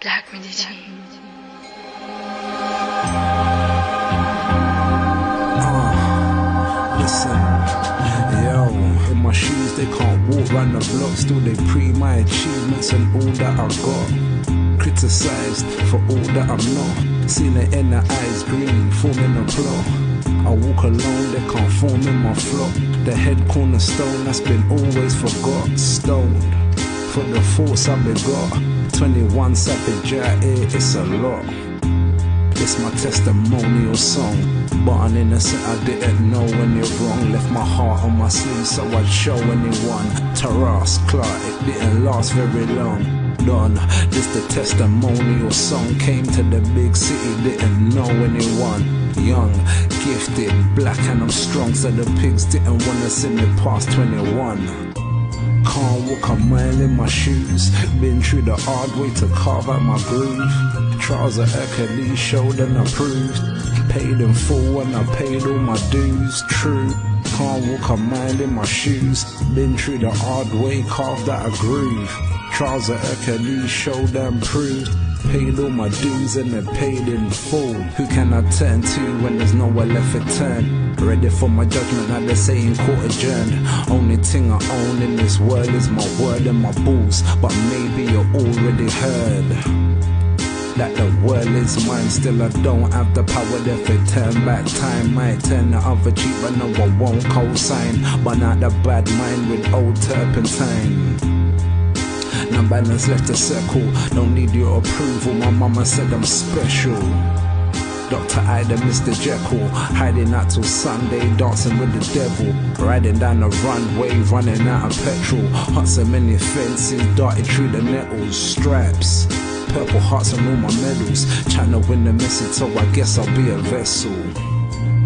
Blaq Medici. Listen, yo, in my shoes they can't walk round the block. Still they pre my achievements and all that I got. Criticized for all that I'm not. Seen it in the eyes green, forming a plot. I walk alone, they can't form in my flock. The head cornerstone that's been always forgot. Stoned for the thoughts I begot. 21 savage out here, it's a lot. It's my testimonial song. But innocent, I didn't know when you're wrong. Left my heart on my sleeve so I'd show anyone. Taras, Clark, it didn't last very long. Done, this the testimonial song. Came to the big city, didn't know anyone. Young, gifted, black and I'm strong. So the pigs didn't wanna see me past 21. Can't walk a mile in my shoes. Been through the hard way to carve out my groove. Trials of Hercules showed and approved. Paid in full when I paid all my dues. True, can't walk a mile in my shoes. Been through the hard way, carved out a groove. Trials of Hercules showed and proved. Paid all my dues and they're paid in full. Who can I turn to when there's nowhere left to turn? Ready for my judgment like they say in court adjourned. Only thing I own in this world is my word and my balls. But maybe you already heard that the world is mine. Still I don't have the power if it turn back time. Might turn the other cheek but no I won't co-sign. But not the bad mind with old turpentine. No balance left to circle. Don't need your approval. My mama said I'm special. Dr. Ida, Mr. Jekyll, hiding out till Sunday, dancing with the devil. Riding down the runway, running out of petrol. Hot so many fences, darted through the nettles. Stripes, purple hearts and all my medals. Trying to win the message, so I guess I'll be a vessel.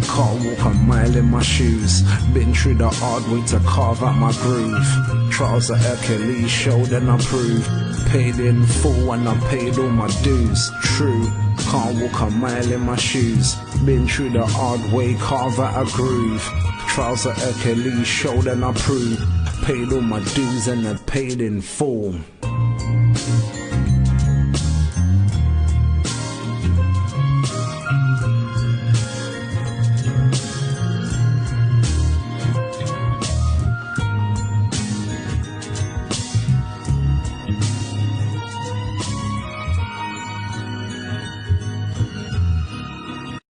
Can't walk a mile in my shoes. Been through the hard way to carve out my groove. Trials of Hercules showed and I proved. Paid in full and I paid all my dues. True, can't walk a mile in my shoes. Been through the hard way, carve out a groove. Trials of Hercules showed and I proved. Paid all my dues and I paid in full.